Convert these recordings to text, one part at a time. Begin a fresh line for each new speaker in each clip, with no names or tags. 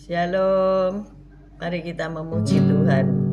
Shalom. Mari kita memuji Tuhan.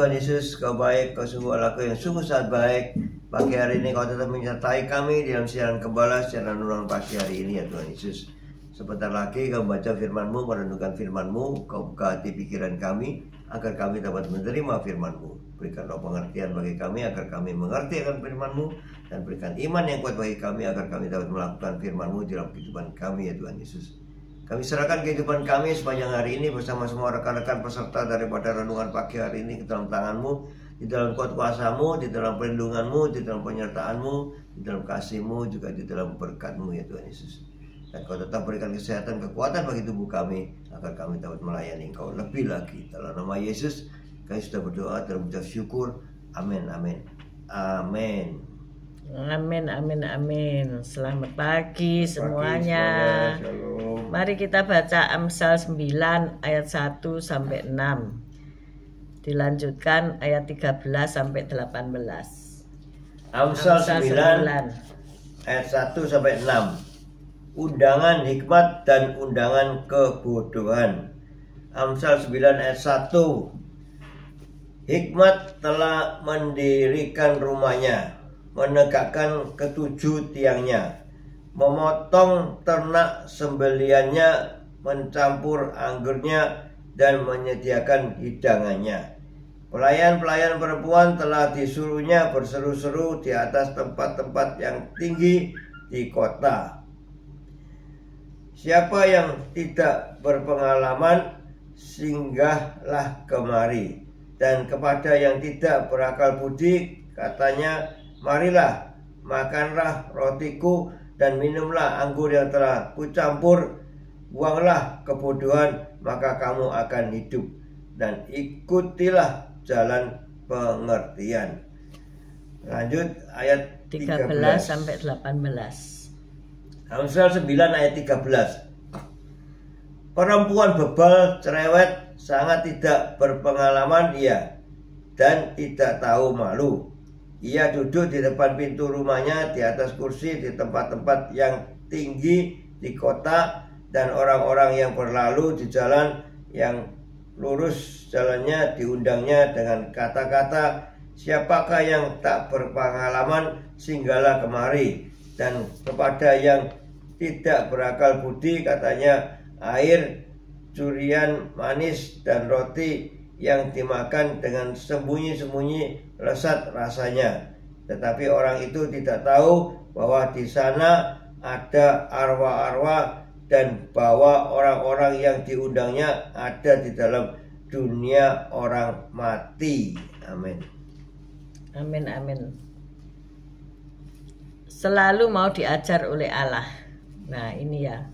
Tuhan Yesus, Kau baik, Kau sungguh Allah yang sungguh sangat baik. Pagi hari ini Kau tetap menyertai kami dalam siaran gembala, siaran ulang pagi hari ini ya Tuhan Yesus. Sebentar lagi Kau baca firman-Mu, merenungkan firman-Mu, Kau buka hati pikiran kami, agar kami dapat menerima firman-Mu. Berikanlah pengertian bagi kami agar kami mengerti akan firman-Mu, dan berikan iman yang kuat bagi kami agar kami dapat melakukan firman-Mu dalam kehidupan kami ya Tuhan Yesus. Kami serahkan kehidupan kami sepanjang hari ini bersama semua rekan-rekan peserta daripada renungan pagi hari ini ke dalam tangan-Mu, di dalam kuat kuasa-Mu, di dalam perlindungan-Mu, di dalam penyertaan-Mu, di dalam kasih-Mu, juga di dalam berkat-Mu ya Tuhan Yesus. Dan Kau tetap berikan kesehatan, kekuatan bagi tubuh kami agar kami dapat melayani Engkau lebih lagi. Dalam nama Yesus kami sudah berdoa dan mengucap syukur. Amin, amin, amin.
Amin, amin, amin. Selamat pagi semuanya.
Shalom.
Mari kita baca Amsal 9 ayat 1 sampai 6. Dilanjutkan ayat 13 sampai 18.
Amsal 9 ayat 1 sampai 6. Undangan hikmat dan undangan kebodohan. Amsal 9 ayat 1. Hikmat telah mendirikan rumahnya, menegakkan ketujuh tiangnya, memotong ternak sembeliannya, mencampur anggurnya, dan menyediakan hidangannya. Pelayan-pelayan perempuan telah disuruhnya berseru-seru di atas tempat-tempat yang tinggi di kota. Siapa yang tidak berpengalaman, singgahlah kemari. Dan kepada yang tidak berakal budi, katanya, marilah, makanlah rotiku dan minumlah anggur yang telah kucampur. Buanglah kebodohan, maka kamu akan hidup. Dan ikutilah jalan pengertian. Lanjut ayat
13 sampai 18.
Amsal 9 ayat 13. Perempuan bebal, cerewet, sangat tidak berpengalaman ia, dan tidak tahu malu. Ia duduk di depan pintu rumahnya, di atas kursi, di tempat-tempat yang tinggi di kota, dan orang-orang yang berlalu di jalan yang lurus jalannya diundangnya dengan kata-kata, siapakah yang tak berpengalaman, singgahlah kemari. Dan kepada yang tidak berakal budi, katanya, air curian manis dan roti yang dimakan dengan sembunyi-sembunyi lezat rasanya. Tetapi orang itu tidak tahu bahwa di sana ada arwah-arwah, dan bahwa orang-orang yang diundangnya ada di dalam dunia orang mati. Amin.
Amin, amin. Selalu mau diajar oleh Allah. Nah ini ya,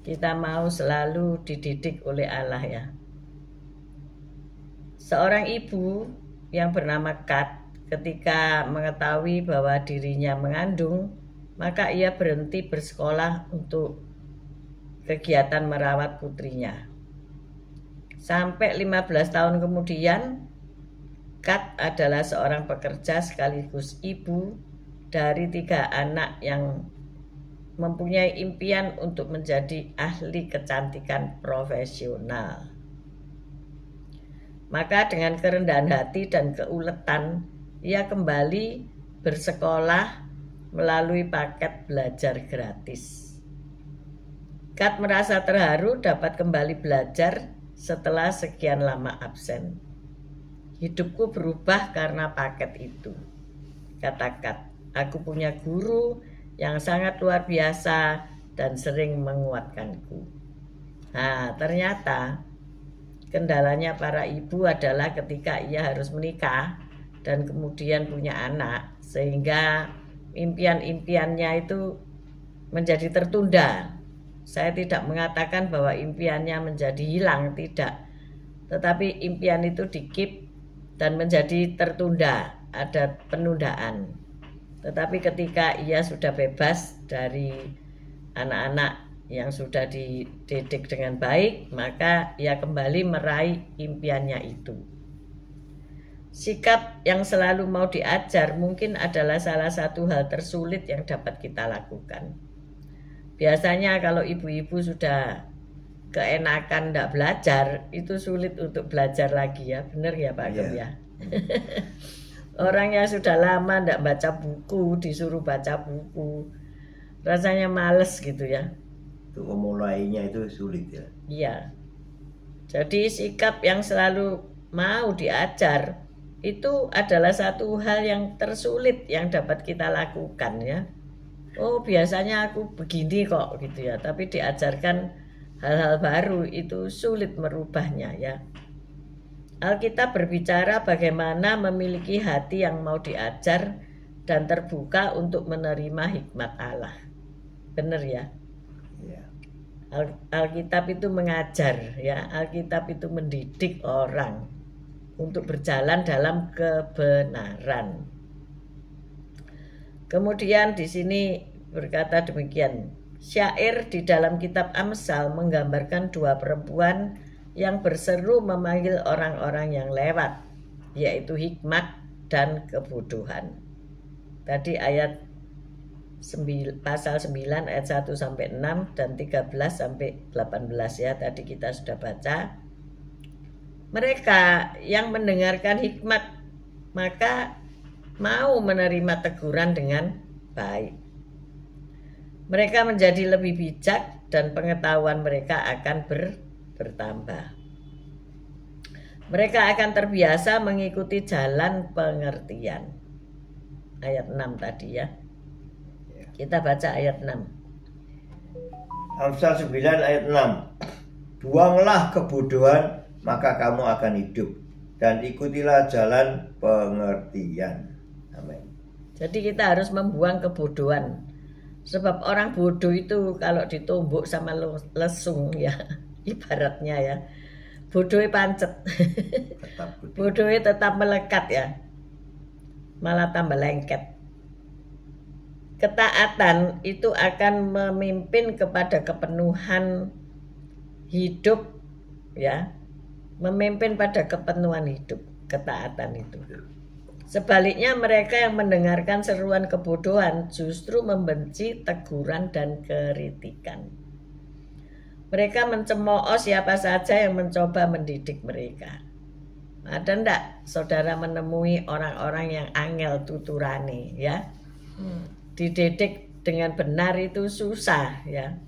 kita mau selalu dididik oleh Allah ya. Seorang ibu yang bernama Kat, ketika mengetahui bahwa dirinya mengandung, maka ia berhenti bersekolah untuk kegiatan merawat putrinya. Sampai 15 tahun kemudian, Kat adalah seorang pekerja sekaligus ibu dari 3 anak yang mempunyai impian untuk menjadi ahli kecantikan profesional. Maka dengan kerendahan hati dan keuletan, ia kembali bersekolah melalui paket belajar gratis. Kat merasa terharu dapat kembali belajar setelah sekian lama absen. Hidupku berubah karena paket itu, kata Kat. Aku punya guru yang sangat luar biasa dan sering menguatkanku. Nah, ternyata kendalanya para ibu adalah ketika ia harus menikah dan kemudian punya anak, sehingga impian-impiannya itu menjadi tertunda. Saya tidak mengatakan bahwa impiannya menjadi hilang, tidak. Tetapi impian itu di-keep dan menjadi tertunda, ada penundaan. Tetapi ketika ia sudah bebas dari anak-anak yang sudah dididik dengan baik, maka ia kembali meraih impiannya itu. Sikap yang selalu mau diajar mungkin adalah salah satu hal tersulit yang dapat kita lakukan. Biasanya kalau ibu-ibu sudah keenakan tidak belajar, itu sulit untuk belajar lagi ya. Benar ya Pak Gem ya? Orang yang sudah lama tidak baca buku, disuruh baca buku, rasanya males gitu ya.
Untuk memulainya itu sulit ya.
Iya. Jadi sikap yang selalu mau diajar, itu adalah satu hal yang tersulit yang dapat kita lakukan ya. Oh biasanya aku begini kok gitu ya, tapi diajarkan hal-hal baru itu sulit merubahnya ya. Alkitab berbicara bagaimana memiliki hati yang mau diajar dan terbuka untuk menerima hikmat Allah. Benar ya? Alkitab itu mengajar ya, Alkitab itu mendidik orang untuk berjalan dalam kebenaran. Kemudian di sini berkata demikian, syair di dalam kitab Amsal menggambarkan dua perempuan yang berseru memanggil orang-orang yang lewat, yaitu hikmat dan kebodohan. Tadi ayat pasal 9 ayat 1 sampai 6 dan 13 sampai 18 ya, tadi kita sudah baca. Mereka yang mendengarkan hikmat maka mau menerima teguran dengan baik. Mereka menjadi lebih bijak dan pengetahuan mereka akan bertambah. Mereka akan terbiasa mengikuti jalan pengertian. Ayat 6 tadi ya. Kita baca ayat 6.
Amsal 9 ayat 6. Buanglah kebodohan, maka kamu akan hidup, dan ikutilah jalan pengertian. Amin.
Jadi kita harus membuang kebodohan. Sebab orang bodoh itu kalau ditumbuk sama lesung ya, ibaratnya ya, bodohnya pancet. Bodohnya tetap melekat ya, malah tambah lengket. Ketaatan itu akan memimpin kepada kepenuhan hidup ya, memimpin pada kepenuhan hidup, ketaatan itu. Sebaliknya mereka yang mendengarkan seruan kebodohan justru membenci teguran dan kritikan. Mereka mencemooh siapa saja yang mencoba mendidik mereka. Ada ndak saudara menemui orang-orang yang angel tuturane ya? Dididik dengan benar itu susah ya,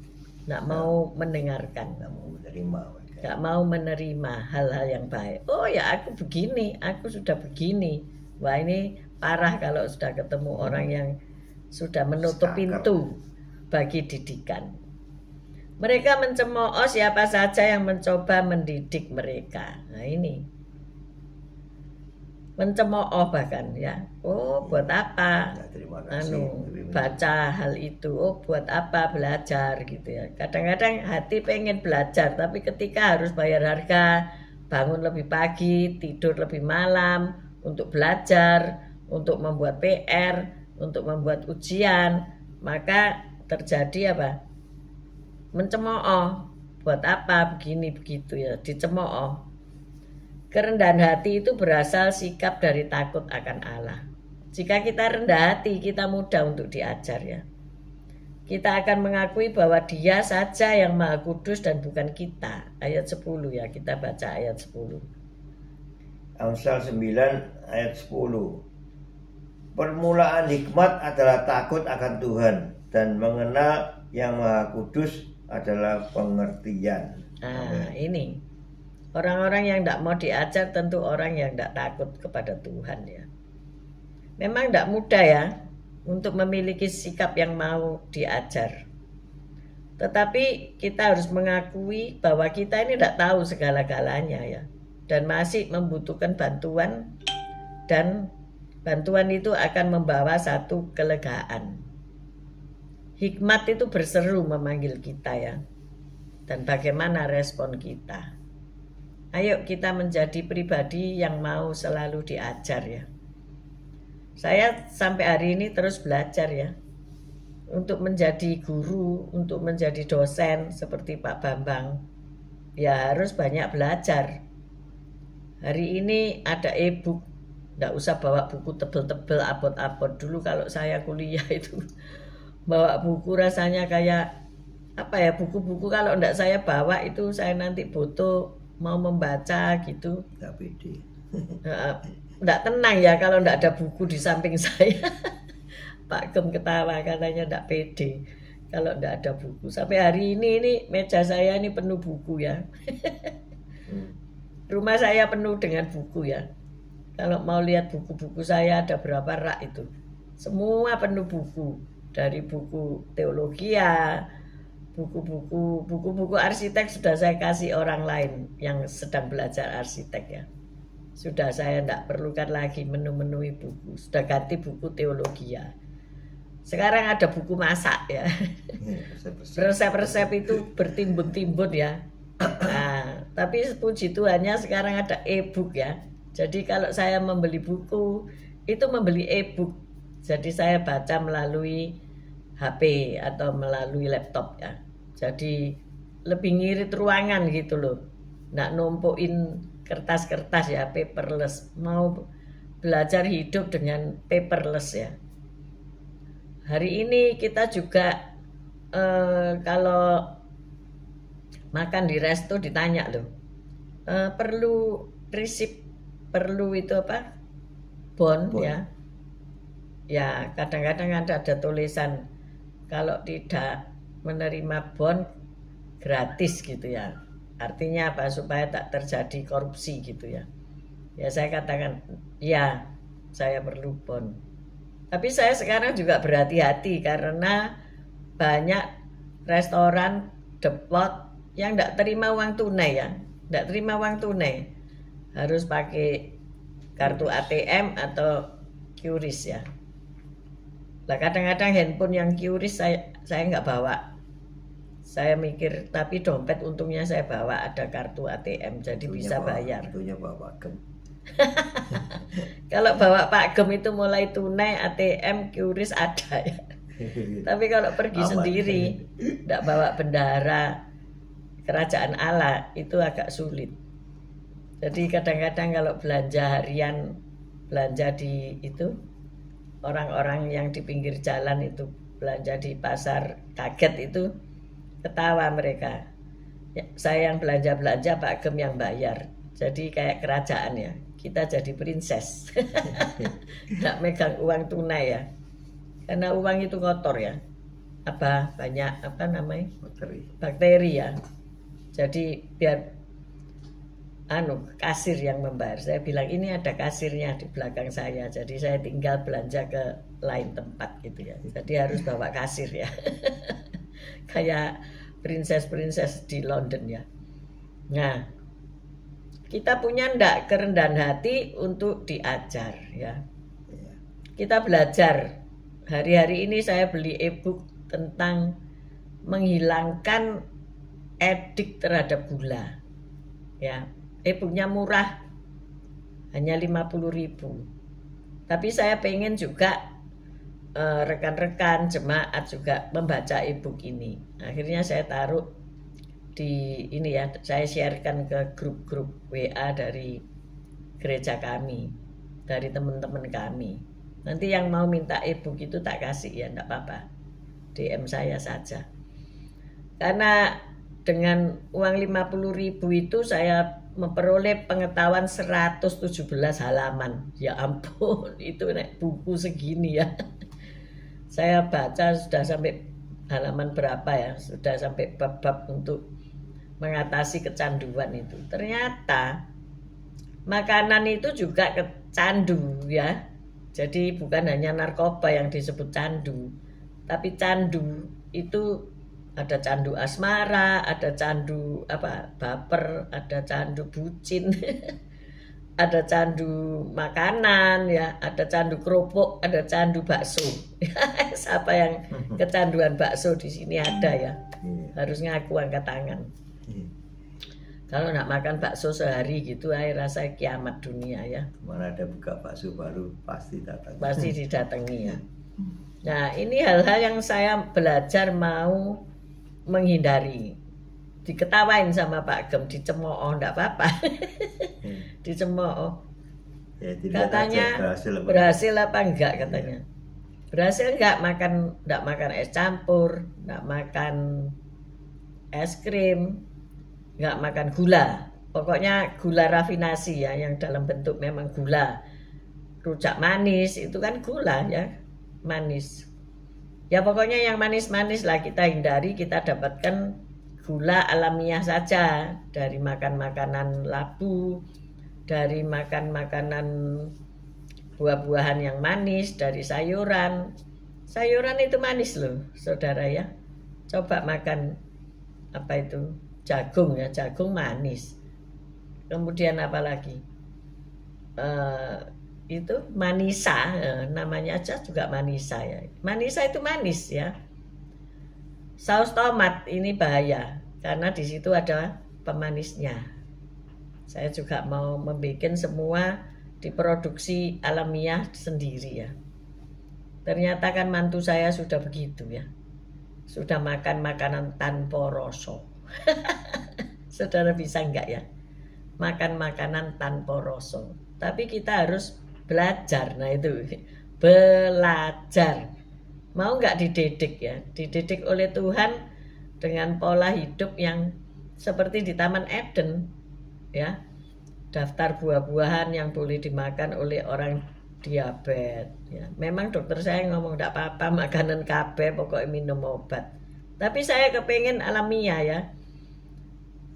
nggak mau mendengarkan, nggak mau menerima hal-hal yang baik. Oh ya aku begini, aku sudah begini. Wah ini parah kalau sudah ketemu orang yang sudah menutup pintu bagi didikan. Mereka mencemooh siapa saja yang mencoba mendidik mereka. Nah ini mencemooh bahkan ya. Oh buat apa baca hal itu, oh buat apa belajar gitu ya. Kadang-kadang hati pengen belajar, tapi ketika harus bayar harga, bangun lebih pagi, tidur lebih malam untuk belajar, untuk membuat PR, untuk membuat ujian, maka terjadi apa? Mencemooh. Buat apa begini begitu ya, dicemooh. Kerendahan hati itu berasal sikap dari takut akan Allah. Jika kita rendah hati, kita mudah untuk diajar ya. Kita akan mengakui bahwa Dia saja yang Maha Kudus dan bukan kita. Ayat 10 ya, kita baca ayat 10.
Amsal 9 ayat 10. Permulaan hikmat adalah takut akan Tuhan, dan mengenal yang Maha Kudus adalah pengertian.
Nah ini orang-orang yang tidak mau diajar tentu orang yang tidak takut kepada Tuhan ya. Memang tidak mudah ya untuk memiliki sikap yang mau diajar. Tetapi kita harus mengakui bahwa kita ini tidak tahu segala-galanya ya, dan masih membutuhkan bantuan, dan bantuan itu akan membawa satu kelegaan. Hikmat itu berseru memanggil kita ya, dan bagaimana respon kita. Ayo kita menjadi pribadi yang mau selalu diajar ya. Saya sampai hari ini terus belajar ya, untuk menjadi guru, untuk menjadi dosen seperti Pak Bambang, ya harus banyak belajar. Hari ini ada e-book, nggak usah bawa buku tebel-tebel, abot-abot. Dulu kalau saya kuliah itu bawa buku rasanya kayak apa ya, buku-buku kalau nggak saya bawa itu saya nanti foto mau membaca gitu.
Nggak pede.
Nggak tenang ya kalau nggak ada buku di samping saya. Pak Gem ketawa katanya nggak pede kalau nggak ada buku. Sampai hari ini meja saya ini penuh buku ya. Rumah saya penuh dengan buku ya. Kalau mau lihat buku-buku saya ada berapa rak itu. Semua penuh buku. Dari buku teologi ya, buku-buku arsitek sudah saya kasih orang lain yang sedang belajar arsitek ya. Sudah saya tidak perlukan lagi menu-menui buku. Sudah ganti buku teologi ya. Sekarang ada buku masak ya. Resep-resep itu bertimbun-timbun ya. Nah, tapi puji Tuhannya sekarang ada e-book ya. Jadi kalau saya membeli buku, itu membeli e-book. Jadi saya baca melalui HP atau melalui laptop ya. Jadi lebih ngirit ruangan gitu loh. Nggak numpuin kertas-kertas ya, paperless. Mau belajar hidup dengan paperless ya. Hari ini kita juga kalau makan di resto ditanya loh, perlu resip, perlu itu apa, bon ya. Ya kadang-kadang ada tulisan kalau tidak menerima bon gratis gitu ya. Artinya apa? Supaya tak terjadi korupsi gitu ya. Ya saya katakan ya saya perlu bon. Tapi saya sekarang juga berhati-hati karena banyak restoran depot yang tidak terima uang tunai ya. Tidak terima uang tunai. Harus pakai kartu ATM atau QRIS ya. Lah kadang-kadang handphone yang QRIS saya nggak bawa. Saya mikir tapi dompet untungnya saya bawa ada kartu ATM jadi bisa bayar.
Tentunya bawa Pak Gem.
Kalau bawa Pak Gem itu mulai tunai, ATM, QRIS ada ya. Tapi kalau pergi sendiri, tidak bawa bendahara kerajaan Allah itu agak sulit. Jadi kadang-kadang kalau belanja harian, belanja di itu, orang-orang yang di pinggir jalan itu belanja di pasar kaget itu ketawa mereka. Ya, saya yang belanja-belanja, Pak Gem yang bayar. Jadi kayak kerajaan ya, kita jadi princess. Nggak megang uang tunai ya. Karena uang itu kotor ya. Banyak namanya? Bakteri ya. Jadi biar kasir yang membayar. Saya bilang ini ada kasirnya di belakang saya. Jadi saya tinggal belanja ke lain tempat gitu ya. Jadi harus bawa kasir ya. Kayak princess di London ya. Nah, kita punya ndak kerendahan hati untuk diajar ya. Kita belajar. Hari-hari ini saya beli e-book tentang menghilangkan edik terhadap gula. Ya, e-booknya murah. Hanya 50.000. Tapi saya pengen juga rekan-rekan jemaat juga membaca e-book ini. Akhirnya saya taruh di ini ya, saya sharekan ke grup-grup WA dari gereja kami, dari teman-teman kami. Nanti yang mau minta e-book itu tak kasih ya, enggak apa-apa. DM saya saja. Karena dengan uang 50.000 itu saya memperoleh pengetahuan 117 halaman. Ya ampun, itu nek buku segini ya. Saya baca sudah sampai halaman berapa ya, sudah sampai bab-bab untuk mengatasi kecanduan itu. Ternyata makanan itu juga kecandu ya. Jadi bukan hanya narkoba yang disebut candu, tapi candu itu ada candu asmara, ada candu baper, ada candu bucin, ada candu makanan ya, ada candu kerupuk, ada candu bakso. Siapa yang kecanduan bakso di sini ada ya? Harus ngaku angkat tangan. Kalau nak makan bakso sehari gitu, rasa kiamat dunia ya.
Mana ada buka bakso baru pasti datang.
Pasti didatangi ya. Nah ini hal-hal yang saya belajar mau menghindari. Diketawain sama Pak Gem, dicemooh, enggak apa-apa. Dicemooh. Ya, katanya berhasil apa enggak katanya. Berhasil enggak makan es campur, enggak makan es krim, enggak makan gula. Pokoknya gula rafinasi ya, yang dalam bentuk memang gula. Rujak manis itu kan gula ya, manis. Ya pokoknya yang manis-manis lah kita hindari, kita dapatkan gula alamiah saja, dari makan makanan labu, dari makan makanan buah-buahan yang manis, dari sayuran. Sayuran itu manis loh, saudara ya. Coba makan apa itu? Jagung ya, jagung manis. Kemudian apa lagi? Itu manisa, namanya aja juga manisa ya. Manisa itu manis ya. Saus tomat ini bahaya karena di situ ada pemanisnya. Saya juga mau membuat semua diproduksi alamiah sendiri ya. Ternyata kan mantu saya sudah begitu ya. Sudah makan makanan tanpa rasa. Saudara bisa enggak ya? Makan makanan tanpa rasa. Tapi kita harus belajar. Nah itu, belajar. Mau enggak dididik ya? Dididik oleh Tuhan dengan pola hidup yang seperti di Taman Eden ya. Daftar buah-buahan yang boleh dimakan oleh orang diabetes ya. Memang dokter saya ngomong enggak apa-apa makanan kabeh, pokoknya minum obat. Tapi saya kepengen alamiah ya.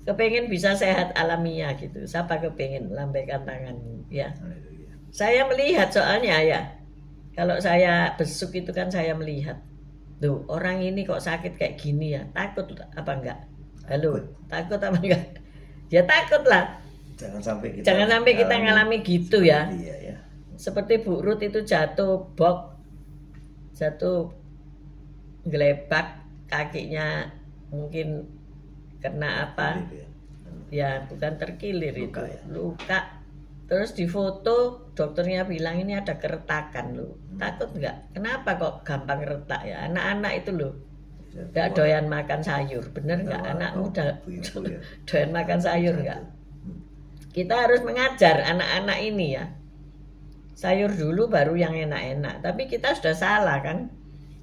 Kepengen bisa sehat alamiah gitu. Siapa kepengen? Lambaikan tanganmu ya. Saya melihat soalnya ya. Kalau saya besuk itu kan saya melihat. Tuh, orang ini kok sakit kayak gini ya. Takut apa enggak? Halo, takut apa enggak? Ya takut lah. Jangan sampai kita ngalami gitu ya.
Ya.
Seperti Bu Ruth itu jatuh gelebak, kakinya mungkin kena apa? Ya bukan terkilir, luka, itu luka. Terus difoto, dokternya bilang ini ada keretakan loh. Takut nggak? Kenapa kok gampang retak ya? Anak-anak itu loh, nggak doyan makan sayur, bener nggak? Anak muda doyan makan sayur nggak? Kita harus mengajar anak-anak ini ya. Sayur dulu baru yang enak-enak. Tapi kita sudah salah kan?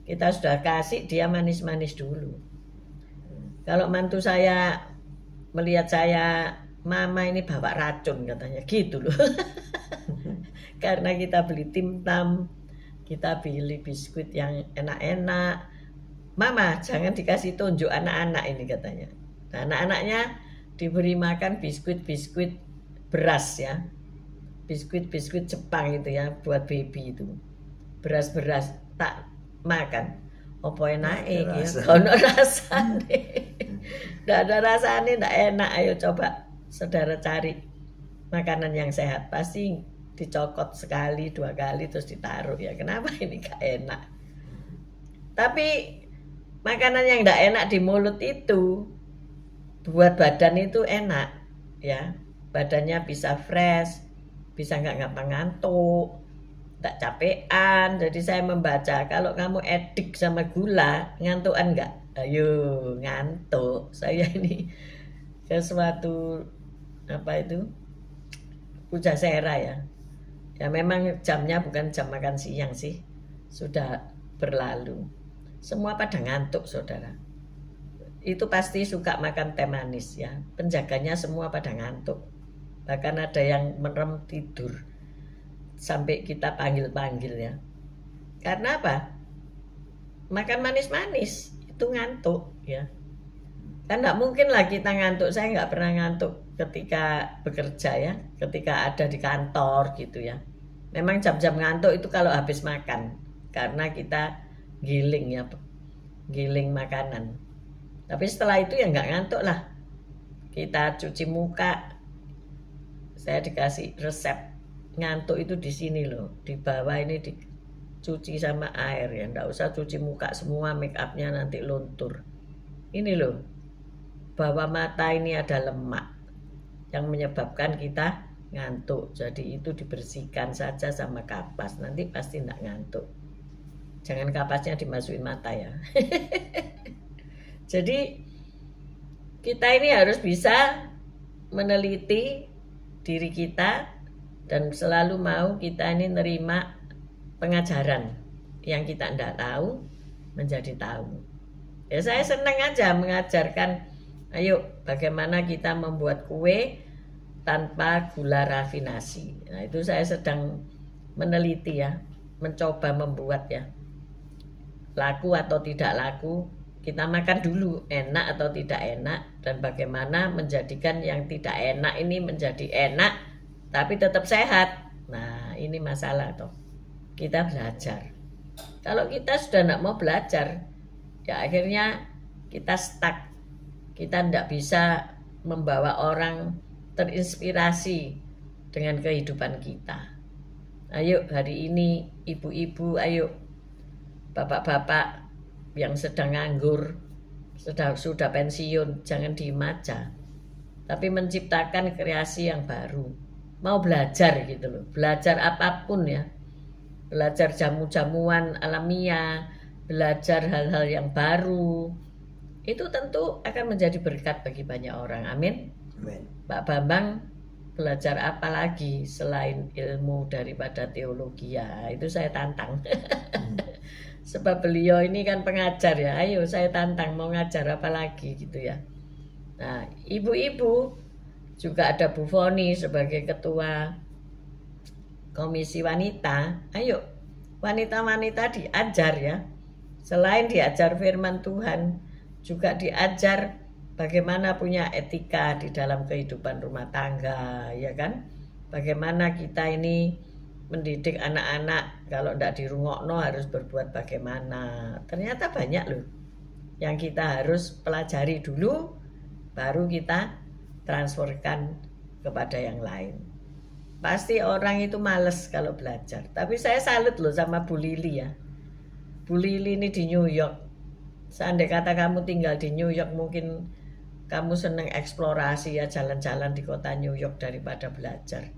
Kita sudah kasih dia manis-manis dulu. Kalau mantu saya melihat saya, mama ini bawa racun katanya, gitu loh. Karena kita beli Tim Tam, kita beli biskuit yang enak-enak. Mama jangan dikasih tunjuk anak-anak ini katanya. Nah, anak-anaknya diberi makan biskuit-biskuit beras ya. Biskuit-biskuit Jepang itu ya, buat baby itu. Beras-beras tak makan. Apa enak ya? Kono rasane. Nggak ada rasanya, nggak enak. Ayo coba saudara cari makanan yang sehat. Pasti dicokot sekali, 2 kali terus ditaruh ya. Kenapa ini nggak enak? Tapi makanan yang nggak enak di mulut itu buat badan itu enak ya. Badannya bisa fresh, bisa nggak gampang ngantuk, nggak capean. Jadi saya membaca, kalau kamu edik sama gula, ngantukan nggak? Ayo ngantuk. Saya ini ke suatu apa itu Pujasera ya. Ya memang jamnya bukan jam makan siang sih, sudah berlalu. Semua pada ngantuk saudara. Itu pasti suka makan teh manis ya. Penjaganya semua pada ngantuk. Bahkan ada yang merem tidur sampai kita panggil-panggil ya. Karena apa? Makan manis-manis itu ngantuk ya. Kan nggak mungkin lah kita ngantuk. Saya nggak pernah ngantuk ketika bekerja ya, ketika ada di kantor gitu ya. Memang jam-jam ngantuk itu kalau habis makan, karena kita giling ya, giling makanan. Tapi setelah itu ya nggak ngantuk lah. Kita cuci muka. Saya dikasih resep ngantuk itu di sini loh, di bawah ini dicuci sama air ya, nggak usah cuci muka semua, make upnya nanti luntur. Ini loh, bawah mata ini ada lemak yang menyebabkan kita ngantuk. Jadi itu dibersihkan saja sama kapas, nanti pasti nggak ngantuk. Jangan kapasnya dimasukin mata ya. Jadi kita ini harus bisa meneliti diri kita dan selalu mau kita ini nerima pengajaran yang kita tidak tahu menjadi tahu. Ya saya senang aja mengajarkan, ayo bagaimana kita membuat kue tanpa gula rafinasi. Nah itu saya sedang meneliti ya, mencoba membuat ya. Laku atau tidak laku kita makan dulu enak atau tidak enak, dan bagaimana menjadikan yang tidak enak ini menjadi enak tapi tetap sehat. Nah ini masalah toh, kita belajar. Kalau kita sudah tidak mau belajar, ya akhirnya kita stuck. Kita tidak bisa membawa orang terinspirasi dengan kehidupan kita. Ayo hari ini ibu-ibu, ayo bapak-bapak yang sedang nganggur, sudah pensiun, jangan diem aja, tapi menciptakan kreasi yang baru. Mau belajar gitu loh, belajar apapun ya, belajar jamu-jamuan alamiah, belajar hal-hal yang baru, itu tentu akan menjadi berkat bagi banyak orang. Amin.
Amin.
Pak Bambang belajar apa lagi selain ilmu daripada teologi? Ya itu saya tantang. Sebab beliau ini kan pengajar ya, ayo saya tantang mau ngajar apa lagi gitu ya. Nah ibu-ibu juga ada Bu Foni sebagai ketua komisi wanita. Ayo wanita-wanita diajar ya, selain diajar firman Tuhan, juga diajar bagaimana punya etika di dalam kehidupan rumah tangga, ya kan? Bagaimana kita ini mendidik anak-anak, kalau tidak dirungokno harus berbuat bagaimana. Ternyata banyak loh yang kita harus pelajari dulu, baru kita transferkan kepada yang lain. Pasti orang itu males kalau belajar. Tapi saya salut loh sama Bu Lili ya. Bu Lili ini di New York. Seandainya kata kamu tinggal di New York, mungkin kamu senang eksplorasi ya, jalan-jalan di kota New York daripada belajar.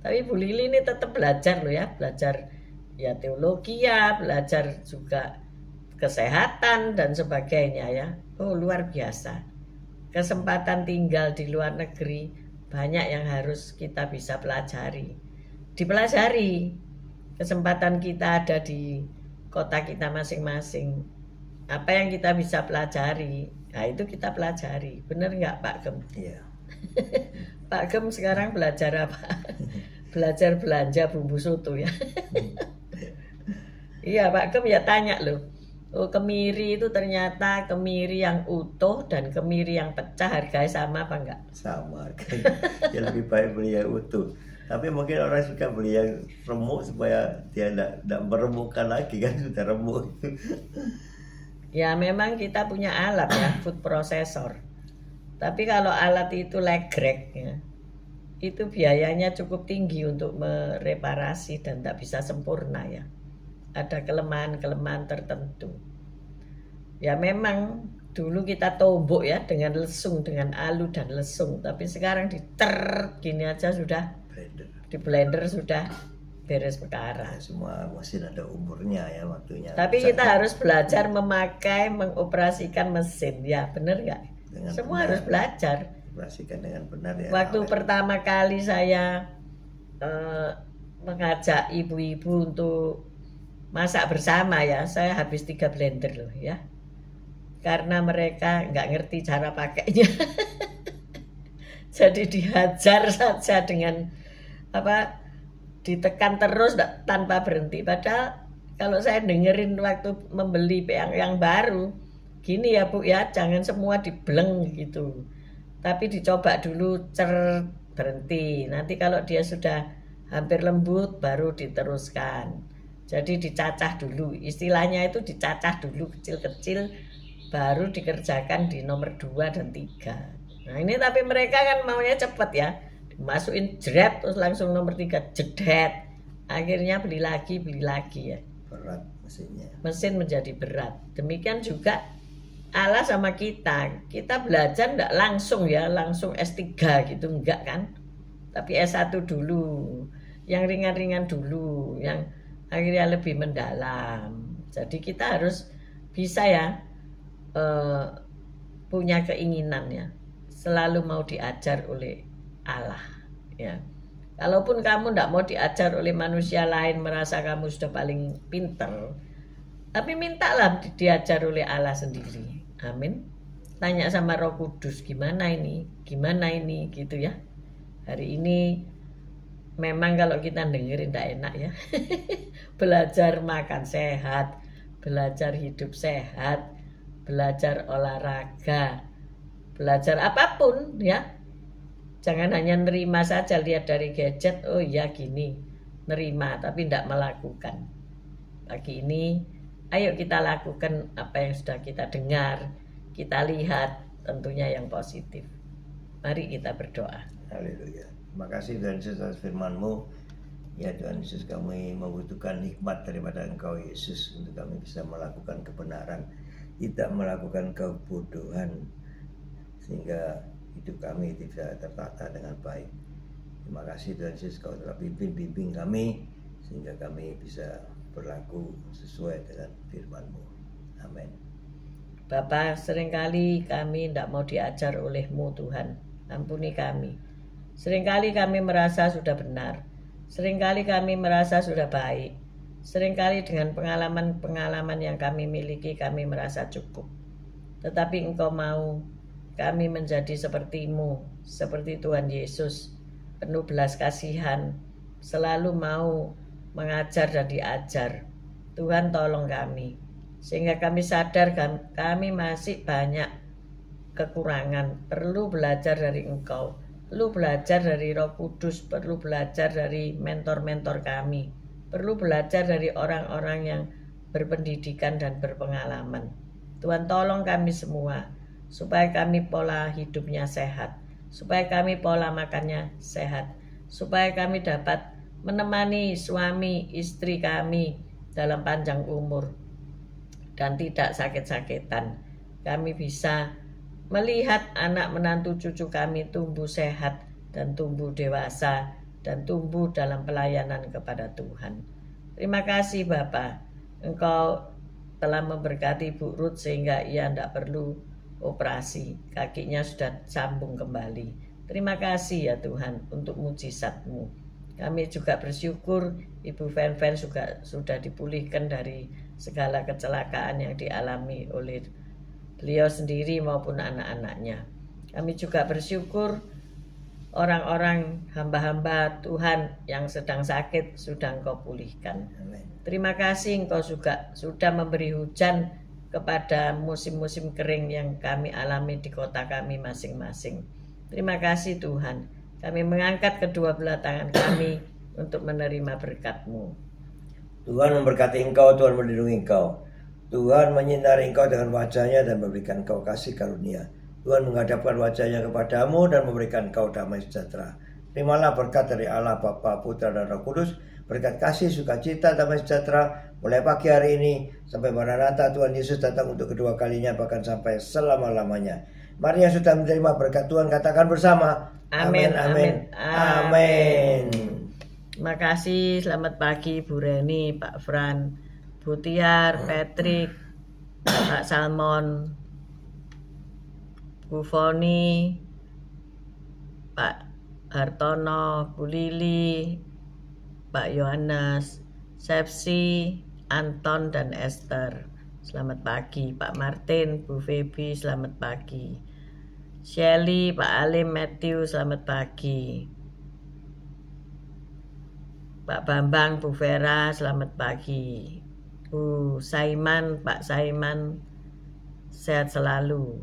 Tapi Bu Lili ini tetap belajar loh ya, belajar ya teologi ya, belajar juga kesehatan dan sebagainya ya. Oh luar biasa. Kesempatan tinggal di luar negeri banyak yang harus kita bisa pelajari. Dipelajari. Kesempatan kita ada di kota kita masing-masing. Apa yang kita bisa pelajari, nah itu kita pelajari. Bener nggak Pak Gem?
Iya.
Pak Gem sekarang belajar apa? Belajar belanja bumbu soto ya. Iya Pak Gem ya tanya loh. Oh kemiri itu ternyata kemiri yang utuh dan kemiri yang pecah harganya sama apa enggak?
Sama kan. Ya lebih baik beli yang utuh. Tapi mungkin orang suka beli yang remuk supaya dia tidak meremukkan lagi kan, sudah remuk.
Ya memang kita punya alat ya, food processor. Tapi kalau alat itu legrek ya, itu biayanya cukup tinggi untuk mereparasi dan tak bisa sempurna ya. Ada kelemahan-kelemahan tertentu. Ya memang dulu kita tombok ya dengan lesung, dengan alu dan lesung. Tapi sekarang gini aja sudah
Blender.
di blender sudah beres perkara.
Semua mesin ada umurnya ya, waktunya.
Tapi kita harus belajar memakai, mengoperasikan mesin. Ya benar nggak? Semua benar. Harus belajar.
Operasikan dengan benar ya.
Waktu pertama kali saya mengajak ibu-ibu untuk masak bersama ya, saya habis 3 blender loh ya. Karena mereka nggak ngerti cara pakainya. Jadi dihajar saja dengan apa? Ditekan terus tanpa berhenti. Padahal kalau saya dengerin waktu membeli yang baru, gini ya Bu ya, jangan semua dibleng gitu, tapi dicoba dulu, berhenti. Nanti kalau dia sudah hampir lembut baru diteruskan. Jadi dicacah dulu, istilahnya itu dicacah dulu kecil-kecil, baru dikerjakan di nomor 2 dan 3. Nah ini tapi mereka kan maunya cepet ya, masukin jeret terus langsung nomor 3 jedet, akhirnya beli lagi ya.
Berat mesinnya.
Mesin menjadi berat. Demikian juga Allah sama kita belajar enggak langsung ya, langsung S3 gitu enggak kan, tapi S1 dulu, yang ringan-ringan dulu, yang akhirnya lebih mendalam. Jadi kita harus bisa ya punya keinginan ya, selalu mau diajar oleh Allah ya. Kalaupun kamu tidak mau diajar oleh manusia lain, merasa kamu sudah paling pinter, tapi mintalah diajar oleh Allah sendiri. Amin. Tanya sama Roh Kudus, gimana ini gitu ya. Hari ini memang kalau kita dengerin tidak enak ya. Belajar makan sehat, belajar hidup sehat, belajar olahraga, belajar apapun ya. Jangan hanya nerima saja, lihat dari gadget, oh iya gini, nerima tapi tidak melakukan. Pagi ini ayo kita lakukan apa yang sudah kita dengar, kita lihat, tentunya yang positif. Mari kita berdoa.
Haleluya. Terima kasih Tuhan Yesus atas firman-Mu. Ya Tuhan Yesus, kami membutuhkan hikmat daripada Engkau Yesus untuk kami bisa melakukan kebenaran, tidak melakukan kebodohan, sehingga hidup kami tidak tertata dengan baik. Terima kasih Tuhan Yesus, Kau telah bimbing kami sehingga kami bisa berlaku sesuai dengan firman-Mu. Amin.
Bapa, seringkali kami tidak mau diajar oleh-Mu Tuhan. Ampuni kami. Seringkali kami merasa sudah benar. Seringkali kami merasa sudah baik. Seringkali dengan pengalaman-pengalaman yang kami miliki kami merasa cukup. Tetapi Engkau mau kami menjadi seperti-Mu, seperti Tuhan Yesus, penuh belas kasihan, selalu mau mengajar dan diajar. Tuhan tolong kami, sehingga kami sadar kami masih banyak kekurangan, perlu belajar dari Engkau. Perlu belajar dari Roh Kudus, perlu belajar dari mentor-mentor kami, perlu belajar dari orang-orang yang berpendidikan dan berpengalaman. Tuhan tolong kami semua, supaya kami pola hidupnya sehat, supaya kami pola makannya sehat, supaya kami dapat menemani suami istri kami dalam panjang umur dan tidak sakit-sakitan. Kami bisa melihat anak menantu cucu kami tumbuh sehat dan tumbuh dewasa dan tumbuh dalam pelayanan kepada Tuhan. Terima kasih Bapa, Engkau telah memberkati Bu Ruth sehingga ia tidak perlu operasi, kakinya sudah sambung kembali. Terima kasih ya Tuhan untuk mujizat-Mu. Kami juga bersyukur Ibu Fen juga sudah dipulihkan dari segala kecelakaan yang dialami oleh beliau sendiri maupun anak-anaknya. Kami juga bersyukur orang-orang hamba-hamba Tuhan yang sedang sakit sudah Engkau pulihkan.
Amin.
Terima kasih Engkau juga sudah memberi hujan kepada musim-musim kering yang kami alami di kota kami masing-masing. Terima kasih Tuhan. Kami mengangkat kedua belah tangan kami untuk menerima berkat-Mu.
Tuhan memberkati Engkau, Tuhan melindungi Engkau. Tuhan menyinari Engkau dengan wajah-Nya dan memberikan Engkau kasih karunia. Tuhan menghadapkan wajah-Nya kepadamu dan memberikan Engkau damai sejahtera. Terimalah berkat dari Allah Bapa, Putra dan Roh Kudus, berkat kasih, sukacita, damai sejahtera mulai pagi hari ini sampai Maranatha Tuhan Yesus datang untuk kedua kalinya, bahkan sampai selama-lamanya. Mari yang sudah menerima berkat Tuhan katakan bersama, amin, amin, amin.
Terima kasih, selamat pagi Bu Reni, Pak Fran, Bu Tiar, Patrick, Pak Salmon, Bu Foni, Pak Hartono, Bu Lili, Pak Yohanes, Sepsi, Anton dan Esther. Selamat pagi, Pak Martin, Bu Feby, selamat pagi. Shelly, Pak Alim, Matthew, selamat pagi. Pak Bambang, Bu Vera, selamat pagi. Bu Saiman, Pak Saiman, sehat selalu.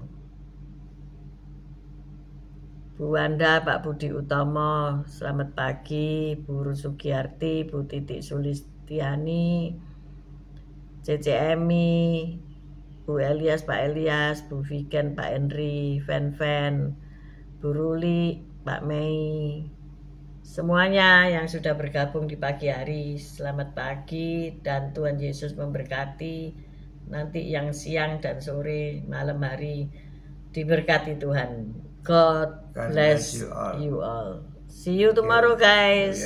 Bu Wanda, Pak Budi Utomo, selamat pagi. Bu Rusugiyarti, Bu Titik Sulistiani, CCMI, Bu Elias, Pak Elias, Bu Viken, Pak Henry, Fen, Bu Ruli, Pak Mei, semuanya yang sudah bergabung di pagi hari, selamat pagi dan Tuhan Yesus memberkati. Nanti yang siang dan sore, malam hari diberkati Tuhan. God bless you all. See you tomorrow guys.